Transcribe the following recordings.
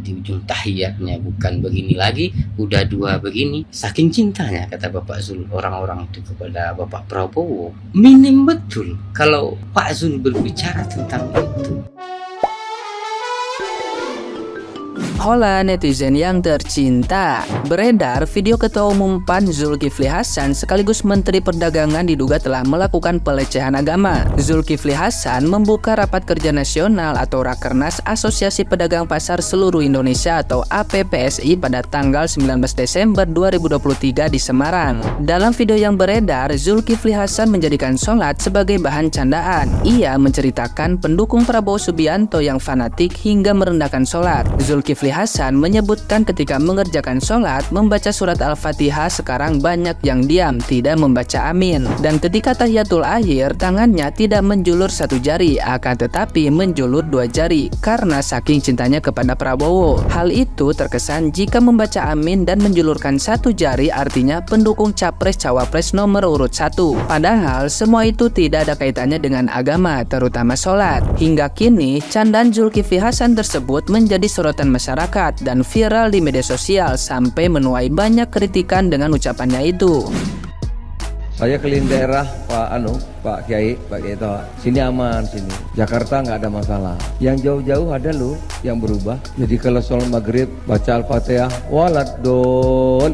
di ujung tahiyatnya bukan begini lagi, udah dua begini. Saking cintanya kata Bapak Zul orang-orang itu kepada Bapak Prabowo. Minim betul kalau Pak Zul berbicara tentang itu. Hola netizen yang tercinta, beredar video Ketua Umum PAN Zulkifli Hasan sekaligus Menteri Perdagangan diduga telah melakukan pelecehan agama. Zulkifli Hasan membuka rapat kerja nasional atau Rakernas Asosiasi Pedagang Pasar Seluruh Indonesia atau APPSI pada tanggal 19 Desember 2023 di Semarang. Dalam video yang beredar, Zulkifli Hasan menjadikan sholat sebagai bahan candaan. Ia menceritakan pendukung Prabowo Subianto yang fanatik hingga merendahkan sholat. Zulkifli Hasan menyebutkan ketika mengerjakan sholat, membaca surat Al-Fatihah sekarang banyak yang diam, tidak membaca amin. Dan ketika tahiyatul akhir, tangannya tidak menjulur satu jari, akan tetapi menjulur dua jari, karena saking cintanya kepada Prabowo. Hal itu terkesan jika membaca amin dan menjulurkan satu jari artinya pendukung capres-cawapres nomor urut 1. Padahal semua itu tidak ada kaitannya dengan agama, terutama sholat. Hingga kini, candaan Zulkifli Hasan tersebut menjadi sorotan masyarakat dan viral di media sosial sampai menuai banyak kritikan dengan ucapannya itu. Saya keliling daerah Pak Kiai Toha. Sini aman sini. Jakarta nggak ada masalah. Yang jauh-jauh ada loh yang berubah. Jadi kalau sholat maghrib baca Al-Fatihah, waladolin.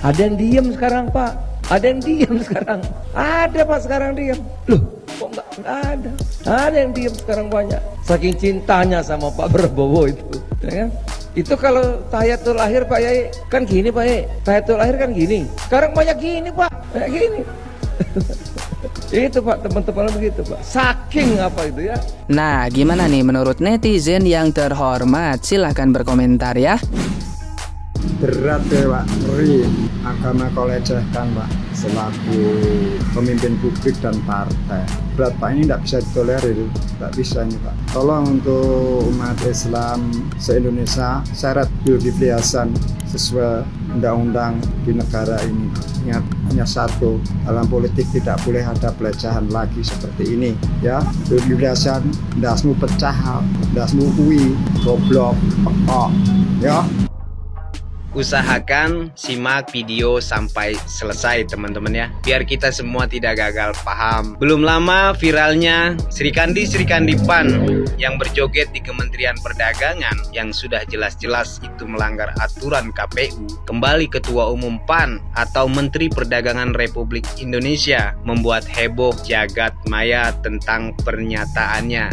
Ada yang diem sekarang Pak. Ada yang diem sekarang. Ada Pak sekarang diem. Loh, kok nggak ada? Ada yang diem sekarang banyak. Saking cintanya sama Pak Prabowo itu, ya kan? Itu kalau tahiyatul akhir Pak Yai kan gini Pak Yai. Tahiyatul akhir kan gini. Sekarang banyak gini Pak, kayak gini. Itu Pak, teman-teman begitu Pak. Saking apa itu ya? Nah, gimana nih menurut netizen yang terhormat? Silahkan berkomentar ya. Berat ya Pak, ngeri. Agama kau lecehkan Pak, selaku pemimpin publik dan partai. Berat Pak, ini tidak bisa ditolerir, tidak bisa ini Pak. Tolong untuk umat Islam se-Indonesia, syarat Zulkifli Hasan sesuai undang-undang di negara ini. Ingat, hanya satu, dalam politik tidak boleh ada pelecehan lagi seperti ini. Ya, Zulkifli Hasan, dasmu pecah, dasmu kui, goblok, pekok, ya. Usahakan simak video sampai selesai teman-teman ya, biar kita semua tidak gagal paham. Belum lama viralnya Srikandi PAN yang berjoget di Kementerian Perdagangan yang sudah jelas-jelas itu melanggar aturan KPU. Kembali Ketua Umum PAN atau Menteri Perdagangan Republik Indonesia membuat heboh jagat maya tentang pernyataannya.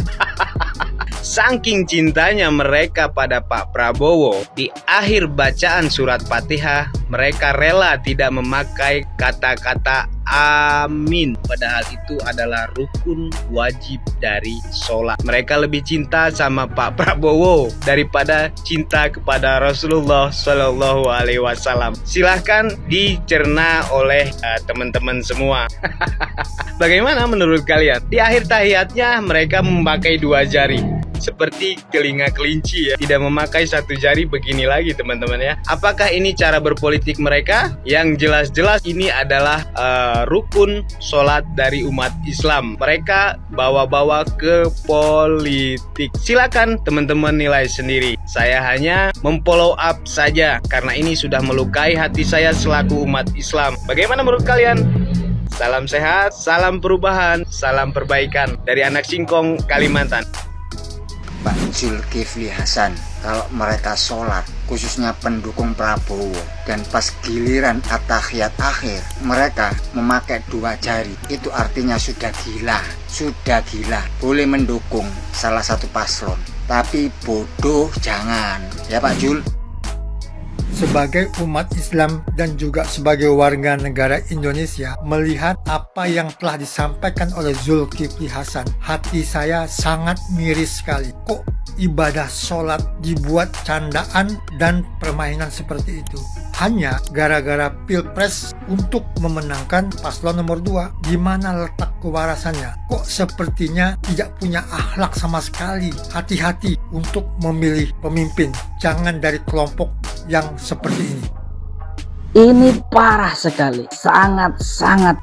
Saking cintanya mereka pada Pak Prabowo, di akhir bacaan surat Fatihah, mereka rela tidak memakai kata-kata amin. Padahal itu adalah rukun wajib dari sholat. Mereka lebih cinta sama Pak Prabowo daripada cinta kepada Rasulullah Shallallahu Alaihi Wasallam. Silahkan dicerna oleh teman-teman semua. Bagaimana menurut kalian? Di akhir tahiyatnya mereka memakai dua jari, seperti telinga kelinci ya, tidak memakai satu jari begini lagi teman-teman ya. Apakah ini cara berpolitik mereka? Yang jelas-jelas ini adalah rukun sholat dari umat Islam. Mereka bawa-bawa ke politik. Silakan teman-teman nilai sendiri. Saya hanya memfollow up saja karena ini sudah melukai hati saya selaku umat Islam. Bagaimana menurut kalian? Salam sehat, salam perubahan, salam perbaikan dari anak Singkong, Kalimantan. Pak Zulkifli Hasan, kalau mereka sholat, khususnya pendukung Prabowo, dan pas giliran at-tahiyat akhir mereka memakai dua jari, itu artinya sudah gila. Boleh mendukung salah satu paslon, tapi bodoh jangan, ya Pak Jul. Sebagai umat Islam dan juga sebagai warga negara Indonesia, melihat apa yang telah disampaikan oleh Zulkifli Hasan, hati saya sangat miris sekali. Kok ibadah sholat dibuat candaan dan permainan seperti itu? Hanya gara-gara pilpres untuk memenangkan paslon nomor 2. Di mana letak kewarasannya? Kok sepertinya tidak punya akhlak sama sekali. Hati-hati untuk memilih pemimpin. Jangan dari kelompok yang seperti ini. Ini parah sekali, sangat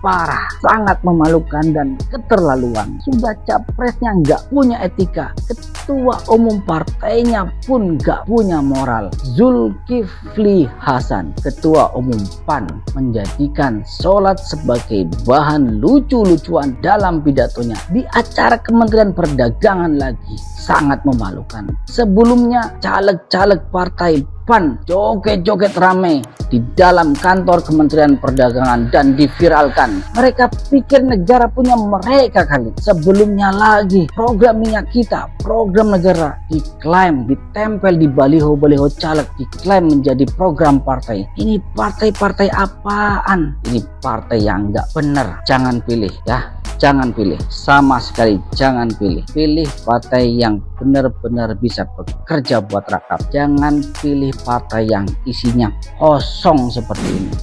parah, sangat memalukan dan keterlaluan. Sudah capresnya nggak punya etika, ketua umum partainya pun nggak punya moral. Zulkifli Hasan, ketua umum PAN, menjadikan sholat sebagai bahan lucu-lucuan dalam pidatonya di acara Kementerian Perdagangan lagi. Sangat memalukan. Sebelumnya caleg-caleg partai PAN joget-joget rame di dalam kantor Kementerian Perdagangan dan diviralkan. Mereka pikir negara punya mereka kali. Sebelumnya lagi program minyak kita, program negara diklaim, ditempel di baliho-baliho caleg, diklaim menjadi program partai. Ini partai-partai apaan? Ini partai yang nggak bener. Jangan pilih ya. Jangan pilih, sama sekali jangan pilih. Pilih partai yang benar-benar bisa bekerja buat rakyat. Jangan pilih partai yang isinya kosong seperti ini.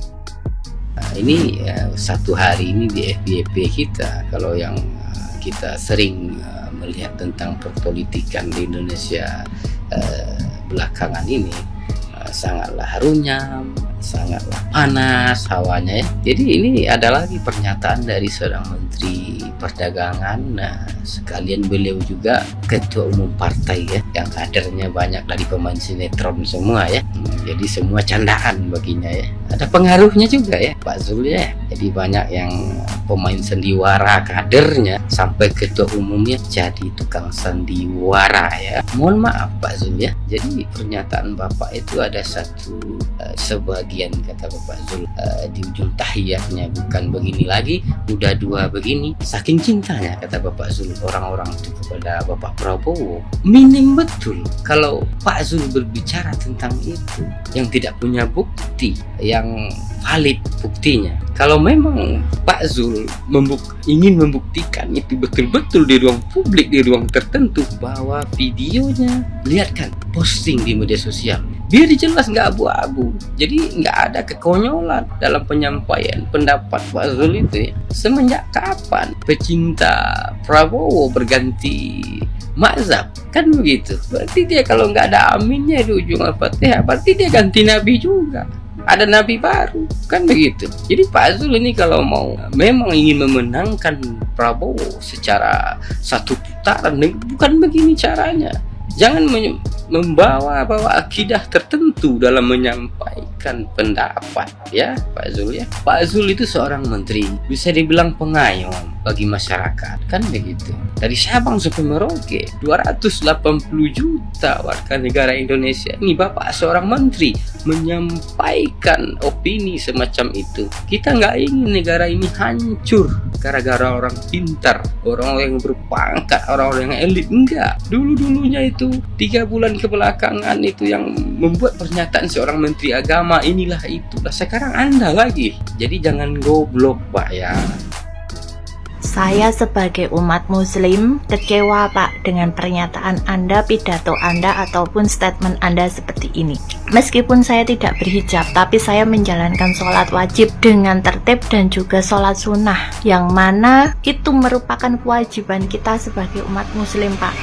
Nah, ini satu hari ini di FYP kita, kalau yang kita sering melihat tentang perpolitikan di Indonesia belakangan ini, sangatlah runyam, sangatlah panas hawanya ya. Jadi ini ada lagi pernyataan dari seorang Menteri Perdagangan. Nah, sekalian beliau juga ketua umum partai ya, yang kadernya banyak dari pemain sinetron semua ya. Jadi semua candaan baginya ya. Ada pengaruhnya juga ya Pak Zul ya. Jadi banyak yang pemain sandiwara kadernya sampai ketua umumnya jadi tukang sandiwara ya. Mohon maaf Pak Zul ya. Jadi pernyataan Bapak itu ada satu sebagian kata Bapak Zul di ujung tahiyatnya, bukan begini lagi, udah dua begini. Saking cintanya kata Bapak Zul orang-orang itu kepada Bapak Prabowo. Minim betul kalau Pak Zul berbicara tentang itu yang tidak punya bukti yang valid buktinya. Kalau memang Pak Zul ingin membuktikan itu betul-betul di ruang publik, di ruang tertentu, bahwa videonya lihat kan posting di media sosial, biar jelas nggak abu-abu. Jadi nggak ada kekonyolan dalam penyampaian pendapat Pak Zul itu ya. Semenjak kapan pecinta Prabowo berganti mazhab? Kan begitu. Berarti dia kalau nggak ada aminnya di ujung Al-Fatihah, berarti dia ganti nabi juga. Ada nabi baru, kan begitu. Jadi Pak Zul ini kalau mau memang ingin memenangkan Prabowo secara satu putaran, bukan begini caranya. Jangan membawa akidah tertentu dalam menyampaikan pendapat ya Pak Zul ya. Pak Zul itu seorang menteri, bisa dibilang pengayom bagi masyarakat, kan begitu. Dari Sabang sampai Merauke 280 juta warga negara Indonesia. Ini Bapak seorang menteri menyampaikan opini semacam itu. Kita nggak ingin negara ini hancur gara-gara orang pintar, orang yang berpangkat, orang-orang yang elit. Enggak. Dulu-dulunya itu 3 bulan kebelakangan itu yang membuat pernyataan seorang menteri agama inilah itulah. Sekarang Anda lagi. Jadi jangan goblok Pak ya. Saya sebagai umat muslim kecewa Pak dengan pernyataan Anda, pidato Anda ataupun statement Anda seperti ini. Meskipun saya tidak berhijab, tapi saya menjalankan sholat wajib dengan tertib dan juga sholat sunnah, yang mana itu merupakan kewajiban kita sebagai umat muslim Pak.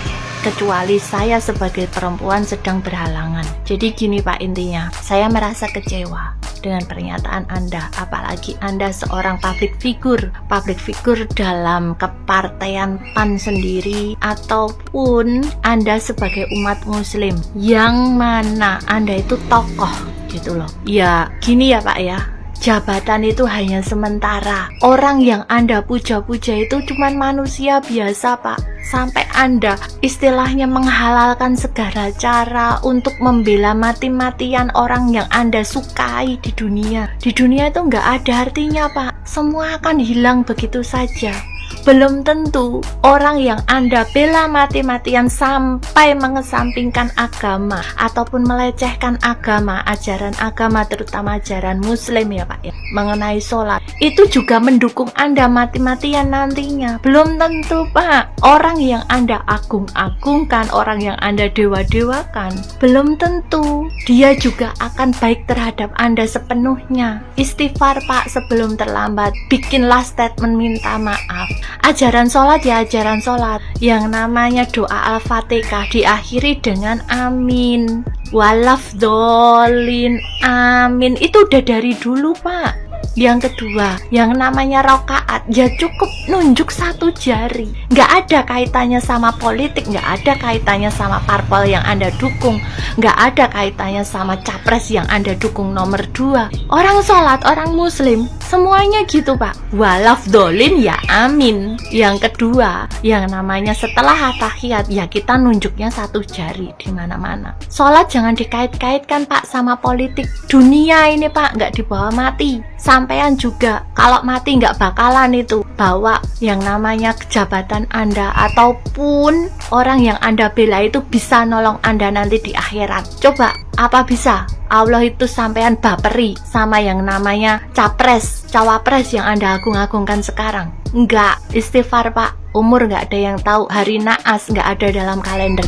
Kecuali saya sebagai perempuan sedang berhalangan. Jadi gini Pak, intinya saya merasa kecewa dengan pernyataan Anda, apalagi Anda seorang public figure dalam kepartaian PAN sendiri, ataupun Anda sebagai umat muslim yang mana Anda itu tokoh gitu loh. Ya gini ya Pak ya, jabatan itu hanya sementara. Orang yang Anda puja-puja itu cuman manusia biasa Pak. Sampai Anda istilahnya menghalalkan segala cara untuk membela mati-matian orang yang Anda sukai di dunia. Di dunia itu nggak ada artinya Pak. Semua akan hilang begitu saja. Belum tentu orang yang Anda bela mati-matian sampai mengesampingkan agama ataupun melecehkan agama, ajaran agama, terutama ajaran muslim ya Pak ya, mengenai sholat, itu juga mendukung Anda mati-matian nantinya. Belum tentu Pak. Orang yang Anda agung-agungkan, orang yang Anda dewa-dewakan, belum tentu dia juga akan baik terhadap Anda sepenuhnya. Istighfar Pak sebelum terlambat. Bikinlah statement minta maaf. Ajaran sholat ya ajaran sholat, yang namanya doa Al-Fatihah diakhiri dengan amin. walafdolin, amin. Itu udah dari dulu, Pak. Yang kedua, yang namanya rokaat, ya cukup nunjuk satu jari. Nggak ada kaitannya sama politik, nggak ada kaitannya sama parpol yang Anda dukung, nggak ada kaitannya sama capres yang Anda dukung nomor 2. Orang sholat, orang muslim, semuanya gitu, Pak. Walafdolin, ya amin. Yang kedua, yang namanya setelah tahiyat, ya kita nunjuknya satu jari di mana-mana. Sholat jangan dikait-kaitkan, Pak, sama politik. Dunia ini, Pak, nggak dibawa mati. Sampean juga kalau mati nggak bakalan itu bawa yang namanya jabatan Anda ataupun orang yang Anda bela itu bisa nolong Anda nanti di akhirat. Coba, apa bisa? Allah itu sampean baperi sama yang namanya capres, cawapres yang Anda agung-agungkan sekarang? Enggak, istighfar, Pak. Umur nggak ada yang tahu, hari naas nggak ada dalam kalender.